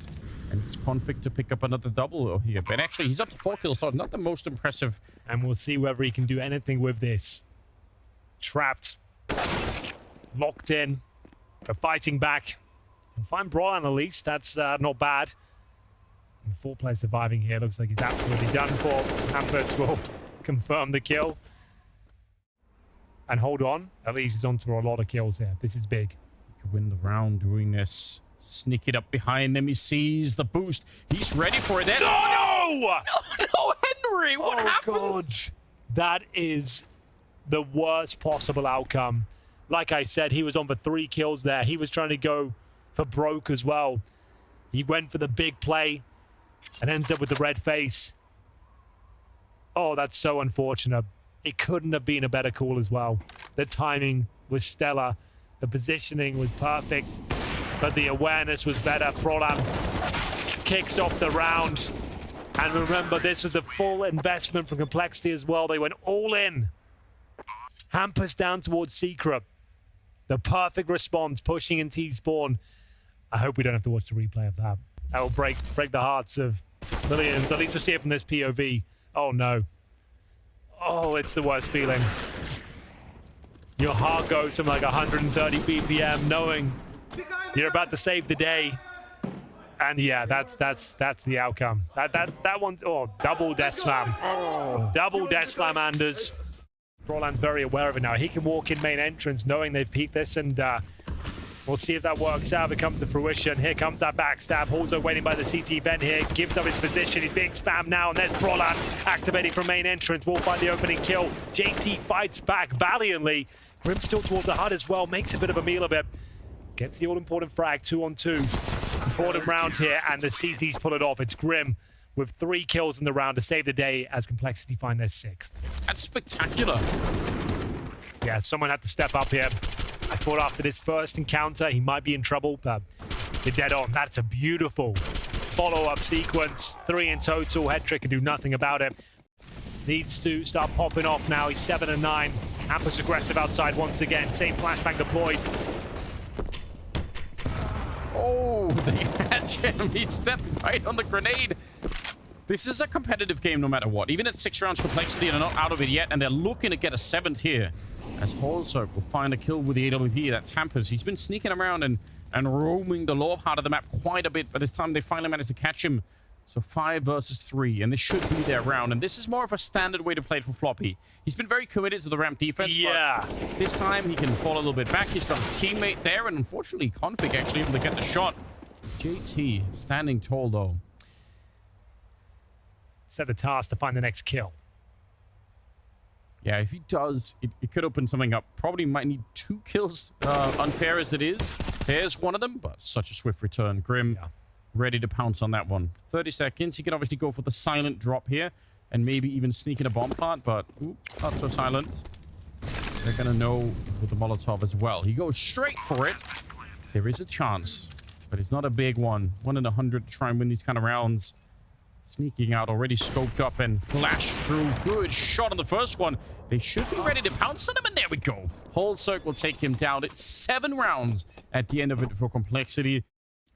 And it's Config to pick up another double here. But actually, he's up to 4 kills, so not the most impressive. And we'll see whether he can do anything with this. Trapped. Locked in. They're fighting back. We'll find Brian at least. That's not bad. And 4 players surviving here. Looks like he's absolutely done for. Hampus will confirm the kill. And hold on. At least he's on for a lot of kills here. This is big. He could win the round doing this. Sneak it up behind them. He sees the boost. He's ready for it. No! No, Henry! What happened? God. That is the worst possible outcome. Like I said, he was on for 3 kills there. He was trying to go for broke as well. He went for the big play and ends up with the red face. Oh, that's so unfortunate. It couldn't have been a better call as well. The timing was stellar. The positioning was perfect. But the awareness was better. Prolam kicks off the round. And remember, this was the full investment from Complexity as well. They went all in. Hampus down towards Secret. The perfect response, pushing in T-spawn. I hope we don't have to watch the replay of that. That will break the hearts of millions. At least we'll see it from this POV. Oh, no. Oh, it's the worst feeling. Your heart goes from like 130 BPM knowing you're about to save the day. And yeah, that's the outcome. That one's double death slam. Double death slam, Anders. Broland's very aware of it now. He can walk in main entrance knowing they've peeked this, and we'll see if that works out. If it comes to fruition. Here comes that backstab. Also waiting by the CT vent here. Gives up his position. He's being spammed now, and there's Broland activating from main entrance. Will find the opening kill. JT fights back valiantly. Grim still towards the hut as well. Makes a bit of a meal of it. Gets the all-important frag, 2-on-2. Important round here, and the CTs pull it off. It's Grim with 3 kills in the round to save the day as Complexity find their 6th. That's spectacular. Yeah, someone had to step up here. I thought after this first encounter, he might be in trouble, but they're dead on. That's a beautiful follow-up sequence. 3 in total. Headtrick can do nothing about it. Needs to start popping off now. He's 7-9. Hampus aggressive outside once again. Same flashbang deployed. Oh, they had him. He stepped right on the grenade. This is a competitive game no matter what. Even at 6 rounds Complexity, they're not out of it yet, and they're looking to get a 7th here. As Holzerk will find a kill with the AWP. That's Hampus. He's been sneaking around and roaming the lower part of the map quite a bit, but this time they finally managed to catch him. So 5 versus 3, and this should be their round. And this is more of a standard way to play it for Floppy. He's been very committed to the ramp defense, but this time he can fall a little bit back. He's got a teammate there, and unfortunately, Config actually able to get the shot. JT standing tall, though. Set the task to find the next kill. Yeah, if he does, it could open something up. Probably might need 2 kills, unfair as it is. There's one of them, but such a swift return. Grim, ready to pounce on that one. 30 seconds. He can obviously go for the silent drop here and maybe even sneak in a bomb plant, but not so silent. They're going to know with the Molotov as well. He goes straight for it. There is a chance, but it's not a big one. 1 in 100 to try and win these kind of rounds. Sneaking out, already scoped up and flashed through. Good shot on the first one. They should be ready to pounce on him, and there we go. Whole circle will take him down. It's 7 rounds at the end of it for Complexity.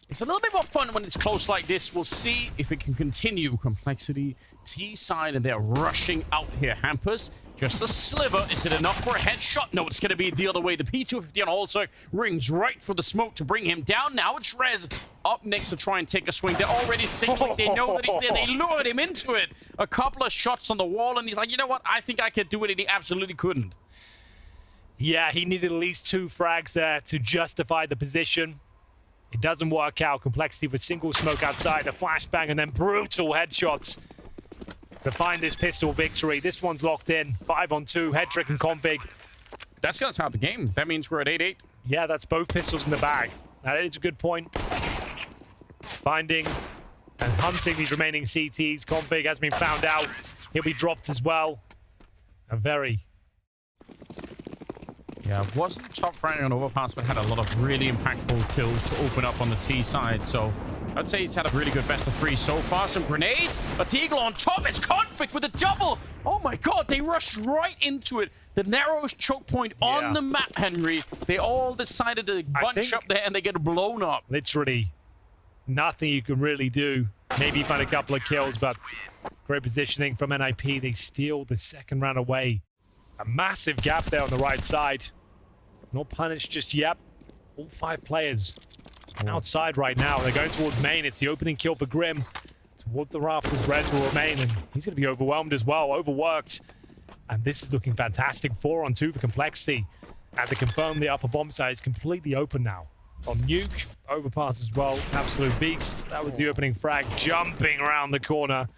It's a little bit more fun when it's close like this. We'll see if it can continue. Complexity, T-side, and they're rushing out here. Hampus, just a sliver. Is it enough for a headshot? No, it's going to be the other way. The P250 on Holzer rings right for the smoke to bring him down. Now it's Rez up next to try and take a swing. They're already signaling. They know that he's there. They lured him into it. A couple of shots on the wall, and he's like, you know what? I think I could do it, and he absolutely couldn't. Yeah, he needed at least 2 frags there to justify the position. It doesn't work out. Complexity with single smoke outside, a flashbang, and then brutal headshots to find this pistol victory. This one's locked in. 5 on 2, Headtrick and Config. That's going to start the game. That means we're at 8-8. Yeah, that's both pistols in the bag. That is a good point. Finding and hunting these remaining CTs. Config has been found out. He'll be dropped as well. A very... Yeah, wasn't top frag on Overpass, but had a lot of really impactful kills to open up on the T side. So I'd say he's had a really good best of 3 so far. Some grenades, a Deagle on top. It's Conflict with a double. Oh my god, they rushed right into it. The narrowest choke point on the map, Henry. They all decided to bunch up there and they get blown up. Literally nothing you can really do. Maybe find a couple of kills, but great positioning from NIP. They steal the second round away. A massive gap there on the right side. Not punished just yet. All 5 players outside right now. They're going towards main. It's the opening kill for Grim. Towards the rafters, Rez will remain, and he's going to be overwhelmed as well. Overworked. And this is looking fantastic. 4 on 2 for Complexity. And to confirm, the upper bomb side is completely open now. On Nuke, Overpass as well. Absolute beast. That was the opening frag, jumping around the corner.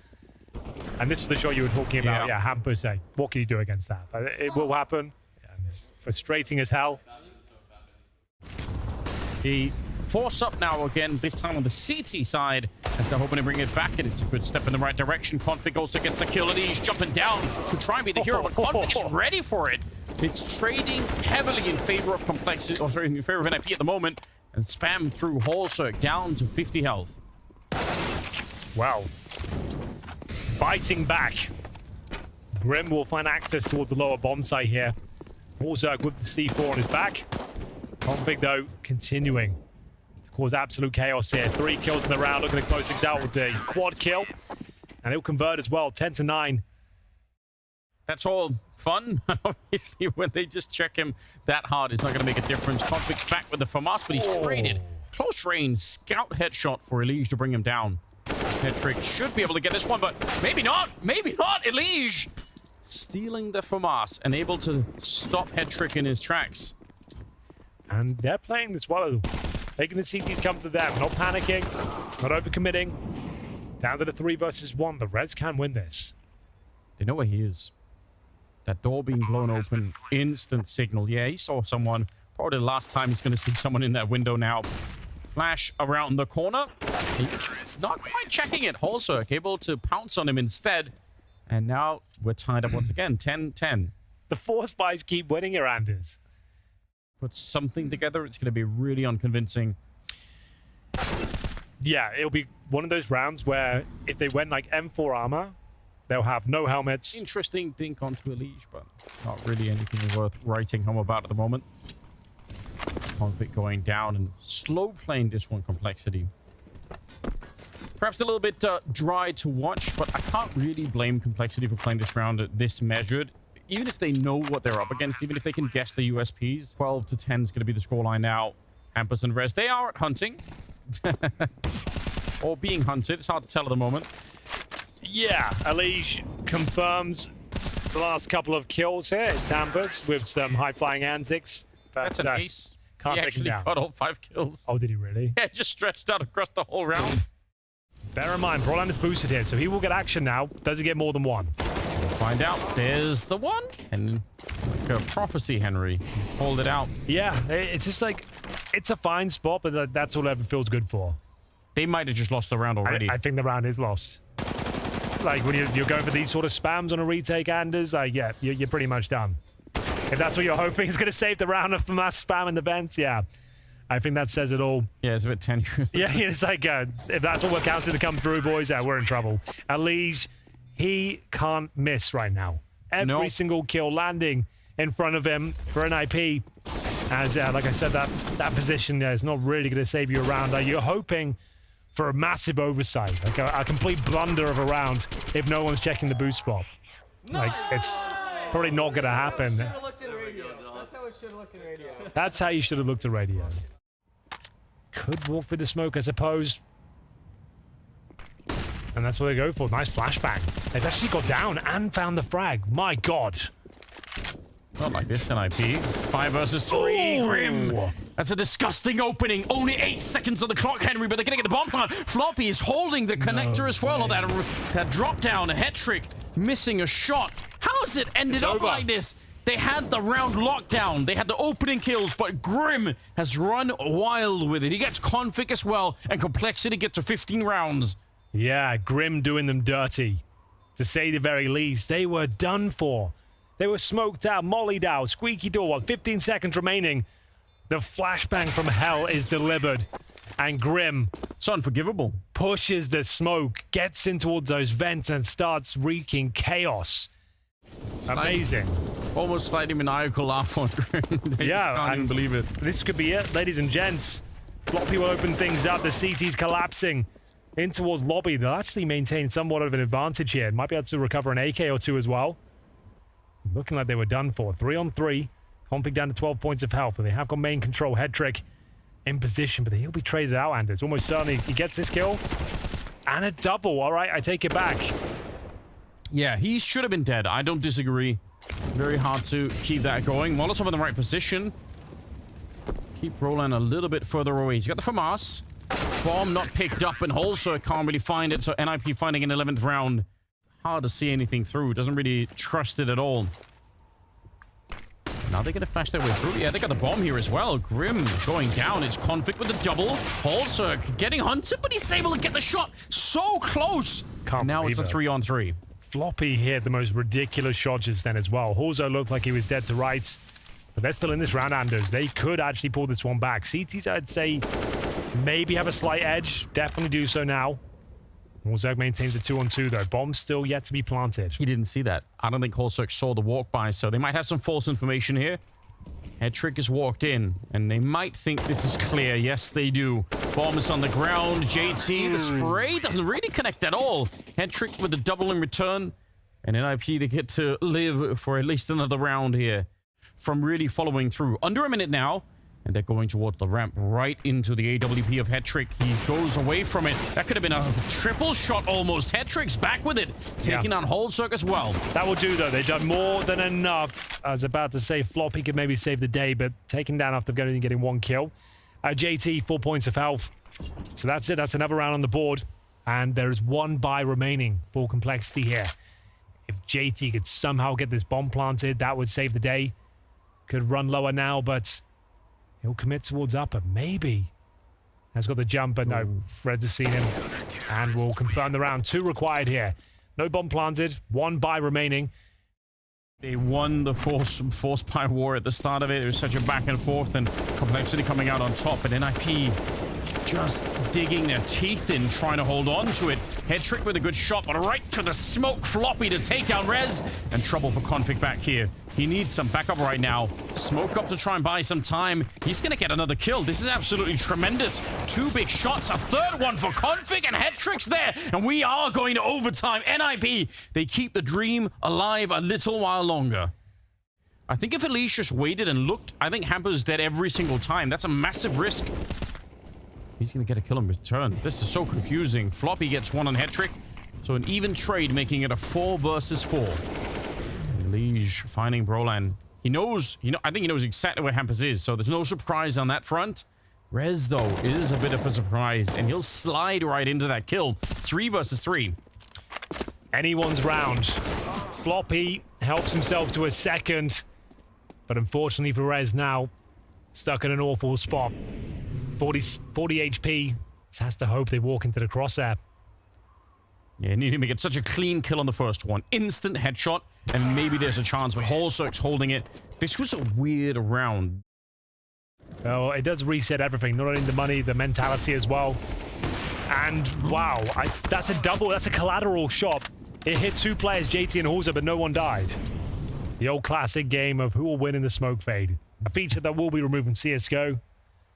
And this is the shot you were talking about. Yeah, Hampus. What can you do against that? It will happen. And it's frustrating as hell. He force up now again, this time on the CT side, as they're hoping to bring it back, and it's a good step in the right direction. Config also gets a kill, and he's jumping down to try and be the hero, but Config is ready for it. It's trading heavily in favor of Complexity, or sorry, in favor of NIP at the moment, and spam through Holzerk down to 50 health. Wow. Biting back. Grim will find access towards the lower bomb site here. Holzerk with the C4 on his back. Config, though, continuing to cause absolute chaos here. 3 kills in the round. Looking to close things out with the quad kill. And he'll convert as well. 10-9. That's all fun. Obviously, when they just check him that hard, it's not going to make a difference. Config's back with the FAMAS, but he's traded. Close range, scout headshot for Elige to bring him down. Headtrick should be able to get this one, but maybe not. Maybe not. Elige stealing the FAMAS and able to stop Headtrick in his tracks. And they're playing this well. Making the CTs come to them. Not panicking. Not overcommitting. Down to the 3 versus 1. The Reds can win this. They know where he is. That door being blown open. Instant signal. Yeah, he saw someone. Probably the last time he's going to see someone in that window now. Flash around the corner. He's not quite checking it. Holzerk able to pounce on him instead. And now we're tied up once again. 10-10. The 4 spies keep winning here, Anders. Put something together, it's going to be really unconvincing. Yeah, it'll be one of those rounds where if they went like M4 armor, they'll have no helmets. Interesting dink onto Elige, but not really anything worth writing home about at the moment. Conflict going down and slow playing this one, Complexity. Perhaps a little bit dry to watch, but I can't really blame Complexity for playing this round this measured. Even if they know what they're up against, even if they can guess the USPs, 12-10 is going to be the scoreline now. Hampus and Rez, they are at hunting. Or being hunted. It's hard to tell at the moment. Yeah, Elige confirms the last couple of kills here. It's Hampus with some high-flying antics. That's an ace. Can't He take him actually down. got all 5 kills. Oh, did he really? Yeah, just stretched out across the whole round. Bear in mind, Brolan is boosted here, so he will get action now. Does he get more than one? We'll find out. There's the one. And like a prophecy, Henry. Hold it out. Yeah, it's just like, it's a fine spot, but that's all it ever feels good for. They might have just lost the round already. I think the round is lost. Like, when you're going for these sort of spams on a retake, Anders, like, yeah, you're pretty much done. If that's what you're hoping is going to save the round from us spamming the vents, yeah. I think that says it all. Yeah, it's a bit tenuous. Yeah, it's like, if that's what we're counting to come through, boys, yeah, we're in trouble. Elige, he can't miss right now. Every single kill landing in front of him for an IP. As, like I said, that position is not really going to save you a round. You're hoping for a massive oversight, like a complete blunder of a round if no one's checking the boost spot. Like, it's probably not going to happen. That's how it should have looked in radio. That's how you should have looked at radio. Could walk through the smoke, I suppose. And that's what they go for. Nice flashbang. They've actually got down and found the frag. My God. Not like this, NIP. 5 versus 3. Grim. That's a disgusting opening. Only 8 seconds on the clock, Henry, but they're going to get the bomb plant. Floppy is holding the connector as well. That drop down, a head trick, missing a shot. How has it ended up like this? They had the round locked down. They had the opening kills, but Grim has run wild with it. He gets config as well, and Complexity gets to 15 rounds. Yeah, Grim doing them dirty. To say the very least, they were done for. They were smoked out, mollied out, squeaky door, 15 seconds remaining. The flashbang from hell is delivered. And Grim... It's unforgivable. Pushes the smoke, gets in towards those vents, and starts wreaking chaos. Amazing. Almost slightly maniacal laugh on Grim. Yeah, can't even believe it. This could be it, ladies and gents. Floppy will open things up. The CT's collapsing in towards lobby. They'll actually maintain somewhat of an advantage here. Might be able to recover an AK or two as well. Looking like they were done for. 3-on-3. Config down to 12 points of health, but they have got main control. Head trick in position, but he'll be traded out, Anders. Almost certainly he gets this kill. And a double. All right, I take it back. Yeah, he should have been dead. I don't disagree. Very hard to keep that going. Molotov in the right position. Keep Roland a little bit further away. He's got the FAMAS. Bomb not picked up, and also can't really find it. So NIP finding an 11th round. Hard to see anything through. Doesn't really trust it at all. Now they're going to flash their way through. Yeah, they got the bomb here as well. Grim going down. It's conflict with the double. Holzerk getting hunted, but he's able to get the shot so close. Now it's a 3-on-3. Floppy hit the most ridiculous shot just then as well. Horzo looked like he was dead to rights. But they're still in this round, Anders. They could actually pull this one back. CTs, I'd say, maybe have a slight edge. Definitely do so now. Holzerk maintains the 2-on-2, though. Bomb still yet to be planted. He didn't see that. I don't think Holzerk saw the walk by, so they might have some false information here. Head trick has walked in, and they might think this is clear. Yes, they do. Bomb is on the ground. JT, the spray doesn't really connect at all. Head trick with the double in return. And NIP, they get to live for at least another round here from really following through. Under a minute now. And they're going towards the ramp right into the AWP of Headtrick. He goes away from it. That could have been a triple shot almost. Headtrick's back with it. Taking on Holzerk as well. That will do, though. They've done more than enough. I was about to say Floppy could maybe save the day, but taken down after getting one kill. JT, 4 points of health. So that's it. That's another round on the board. And there's one buy remaining for Complexity here. If JT could somehow get this bomb planted, that would save the day. Could run lower now, but... he'll commit towards upper, maybe. Has got the jump, but no. Reds has seen him. And will confirm the round. 2 required here. No bomb planted. 1 buy remaining. They won the force buy war at the start of it. It was such a back and forth, and Complexity coming out on top. And NIP just digging their teeth in, trying to hold on to it. Head trick with a good shot, but right to the smoke. Floppy to take down Rez. And trouble for Config back here. He needs some backup right now. Smoke up to try and buy some time. He's going to get another kill. This is absolutely tremendous. 2 big shots. A third one for Config, and Head trick's there. And we are going to overtime. NIP, they keep the dream alive a little while longer. I think if Elise just waited and looked, I think Hamper's dead every single time. That's a massive risk. He's going to get a kill in return. This is so confusing. Floppy gets 1 on Head trick. So an even trade, making it a 4 versus 4. Liege finding Brolan. He knows, I think he knows exactly where Hampus is, so there's no surprise on that front. Rez, though, is a bit of a surprise, and he'll slide right into that kill. 3 versus 3. Anyone's round. Floppy helps himself to a second, but unfortunately for Rez now, stuck in an awful spot. 40 HP. Just has to hope they walk into the crosshair. Yeah, need to make it such a clean kill on the first one. Instant headshot, and maybe there's a chance, but Holzerk's holding it. This was a weird round. Oh, it does reset everything, not only the money, the mentality as well. And wow, that's a double, that's a collateral shot. It hit 2 players, JT and Holzer, but no one died. The old classic game of who will win in the smoke fade. A feature that will be removed from CSGO.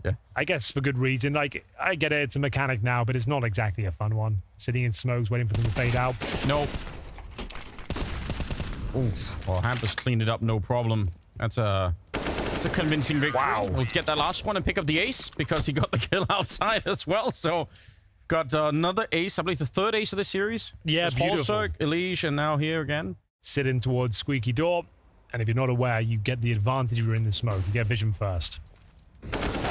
Yeah. I guess for good reason. Like, I get it, it's a mechanic now, but it's not exactly a fun one. Sitting in smokes, waiting for them to fade out. Nope. Oof. Well, Hampus cleaned it up, no problem. That's a convincing victory. Wow. We'll get that last one and pick up the ace because he got the kill outside as well. So, got another ace. I believe the 3rd ace of this series. Yeah, beautiful. Holzerk, Elige, and now here again. Sit in towards Squeaky Door, and if you're not aware, you get the advantage you're in the smoke. You get vision first.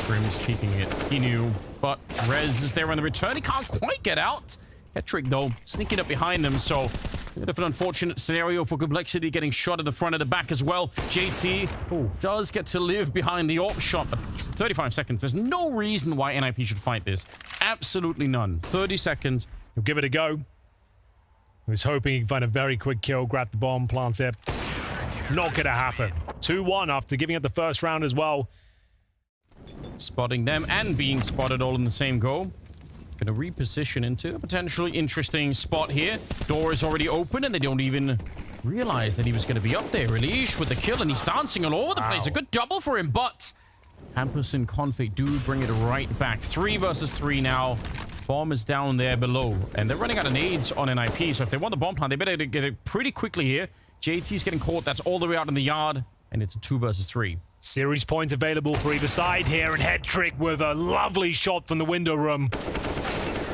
Grim's peeking it. He knew, but Rez is there on the return. He can't quite get out. Hetrick, though, sneaking up behind them, so a bit of an unfortunate scenario for Complexity, getting shot at the front and the back as well. JT does get to live behind the AWP shot, but 35 seconds. There's no reason why NIP should fight this. Absolutely none. 30 seconds. He'll give it a go. He was hoping he could find a very quick kill, grab the bomb, plant it. Not gonna happen. 2-1 after giving up the first round as well. Spotting them and being spotted all in the same go. Gonna reposition into a potentially interesting spot here. Door is already open and they don't even realize that he was gonna be up there. Elige with the kill and he's dancing all over the place. A good double for him, but Hampus and Config do bring it right back. 3 versus 3 now. Bomb is down there below and they're running out of nades on NIP, so if they want the bomb plant, they better get it pretty quickly here. JT's getting caught. That's all the way out in the yard and it's a 2 versus 3. Series points available for either side here, and Headtrick with a lovely shot from the window room.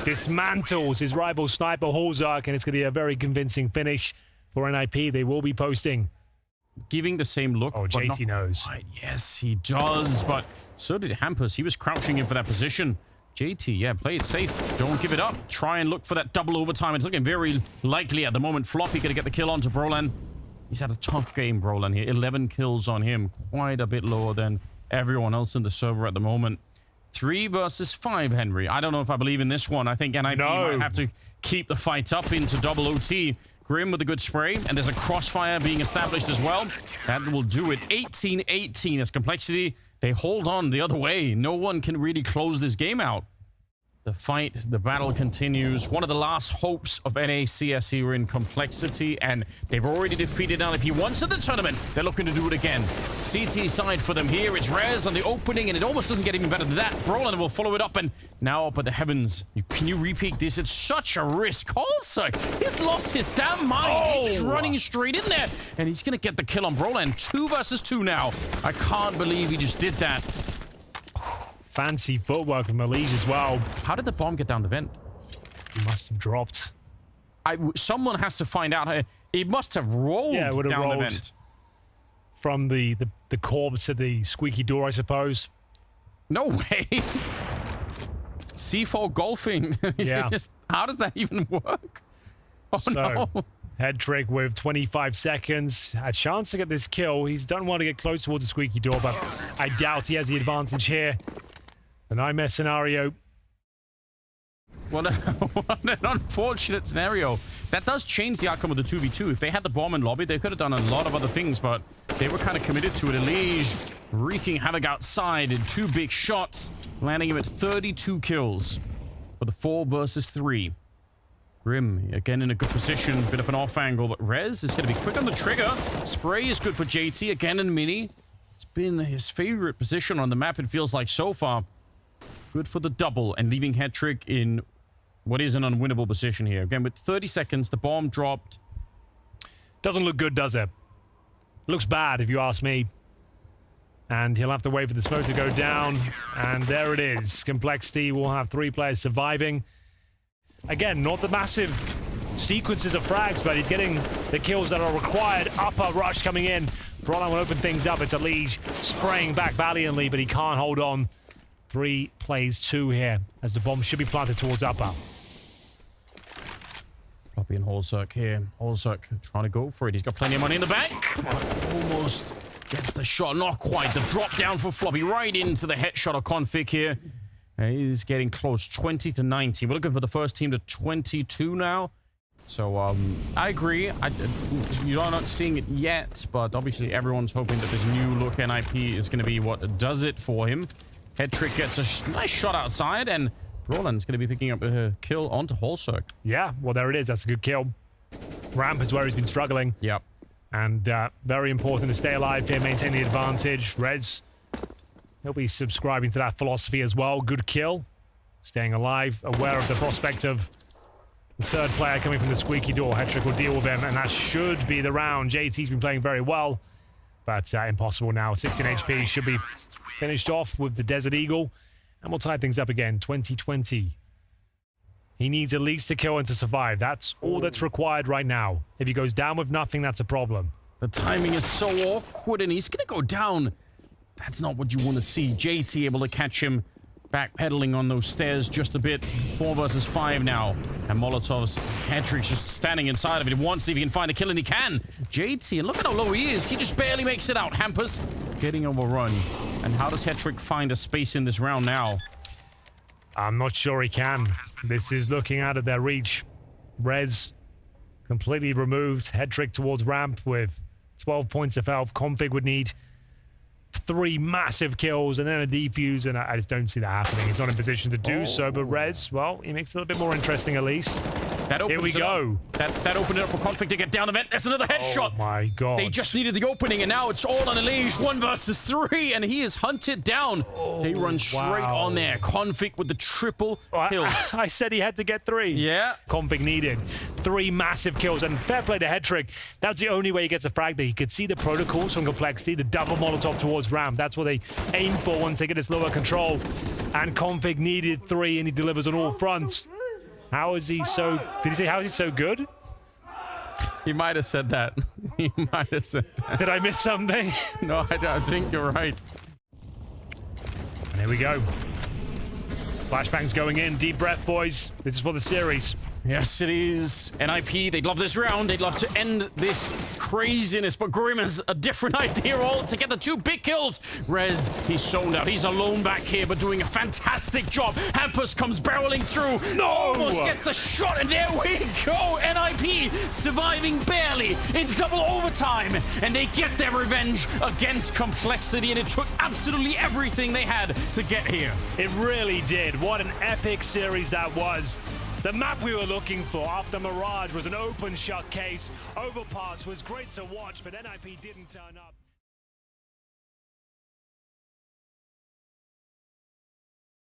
Dismantles his rival sniper Holzerk, and it's going to be a very convincing finish for NIP. They will be posting. Giving the same look. Oh, JT knows. Right. Yes, he does, but so did Hampus. He was crouching in for that position. JT, yeah, play it safe. Don't give it up. Try and look for that double overtime. It's looking very likely at the moment. Floppy going to get the kill onto Brolan. He's had a tough game, Brolan here. 11 kills on him. Quite a bit lower than everyone else in the server at the moment. 3 versus 5, Henry. I don't know if I believe in this one. I think NIP might have to keep the fight up into double OT. Grim with a good spray, and there's a crossfire being established as well. That will do it. 18-18 as Complexity. They hold on the other way. No one can really close this game out. The fight, the battle continues. One of the last hopes of NACS are in Complexity, and they've already defeated NIP once in the tournament. They're looking to do it again. CT side for them here. It's Rez on the opening, and it almost doesn't get even better than that. Brolan will follow it up, and now up at the heavens. Can you repeat this? It's such a risk. Also, he's lost his damn mind. He's running straight in there, and he's going to get the kill on Brolan. 2 versus 2 now. I can't believe he just did that. Fancy footwork from Elige as well. How did the bomb get down the vent? He must have dropped. Someone has to find out. It must have rolled Yeah, it would have down rolled the vent. From the corpse to the Squeaky Door, I suppose. No way. C4 golfing. Yeah. How does that even work? Oh, So, no. Headtrick with 25 seconds. A chance to get this kill. He's done well to get close towards the Squeaky Door, but I doubt he has the advantage here. The nightmare scenario. What an unfortunate scenario. That does change the outcome of the 2v2. If they had the bomb in lobby, they could have done a lot of other things, but they were kind of committed to it. Elige wreaking havoc outside in 2 big shots, landing him at 32 kills for the 4 versus 3. Grim, again in a good position, bit of an off angle, but Rez is going to be quick on the trigger. Spray is good for JT, again in mini. It's been his favorite position on the map, it feels like so far. Good for the double, and leaving Hetrick in what is an unwinnable position here. Again, with 30 seconds, the bomb dropped. Doesn't look good, does it? Looks bad, if you ask me. And he'll have to wait for the smoke to go down. And there it is. Complexity will have 3 players surviving. Again, not the massive sequences of frags, but he's getting the kills that are required. Upper rush coming in. Broadline will open things up. It's a Liege spraying back valiantly, but he can't hold on. 3 plays 2 here, as the bomb should be planted towards upper. Floppy and Holzerk here. Holzerk trying to go for it. He's got plenty of money in the bank. Almost gets the shot. Not quite. The drop down for Floppy right into the headshot of Config here. He's getting close. 20 to 90. We're looking for the first team to 22 now. So, I agree. You're not seeing it yet, but obviously everyone's hoping that this new look NIP is going to be what does it for him. Head Trick gets a nice shot outside, and Broland's going to be picking up a kill onto Holzerk. Yeah, well, there it is. That's a good kill. Ramp is where he's been struggling. Yep. And very important to stay alive here, maintain the advantage. Rez, he'll be subscribing to that philosophy as well. Good kill. Staying alive, aware of the prospect of the third player coming from the squeaky door. Hetrick will deal with him, and that should be the round. JT's been playing very well, but impossible now. 16 HP should be finished off with the Desert Eagle, and we'll tie things up again. 2020. He needs at least a kill and to survive. That's all that's required right now. If he goes down with nothing, that's a problem. The timing is so awkward, and he's going to go down. That's not what you want to see. JT able to catch him backpedaling on those stairs just a bit. 4 versus 5 now. And Molotov's Hetrick's just standing inside of it. He wants to see if he can find a kill, and he can. JT, and look at how low he is. He just barely makes it out. Hampers getting overrun. And how does Hetrick find a space in this round now? I'm not sure he can. This is looking out of their reach. Rez completely removed. Hetrick towards ramp with 12 points of health. Config would need 3 massive kills and then a defuse, and I just don't see that happening. He's not in position to do so, but Rez, well, he makes it a little bit more interesting at least. Here we go. That opened it up for Config to get down the vent. There's another headshot. Oh my god. They just needed the opening, and now it's all on a Liege. 1 versus 3, and he is hunted down. They run straight on there. Config with the triple kill. I said he had to get 3. Yeah. Config needed 3 massive kills, and fair play to Hetrick. That's the only way he gets a frag there. He could see the protocols from Complexity, the double Molotov towards ramp. That's what they aim for once they get this lower control. And Config needed 3, and he delivers on all fronts. How is he so... Did he say how is he so good? He might have said that. He might have said that. Did I miss something? No, I think you're right. And here we go. Flashbangs going in. Deep breath, boys. This is for the series. Yes, it is. NIP, they'd love this round. They'd love to end this craziness, but Grim has a different idea altogether. 2 big kills. Rez, he's zoned out. He's alone back here, but doing a fantastic job. Hampus comes barreling through. No! Almost gets the shot, and there we go. NIP surviving barely in double overtime, and they get their revenge against Complexity, and it took absolutely everything they had to get here. It really did. What an epic series that was. The map we were looking for after Mirage was an open shut case. Overpass was great to watch, but NIP didn't turn up.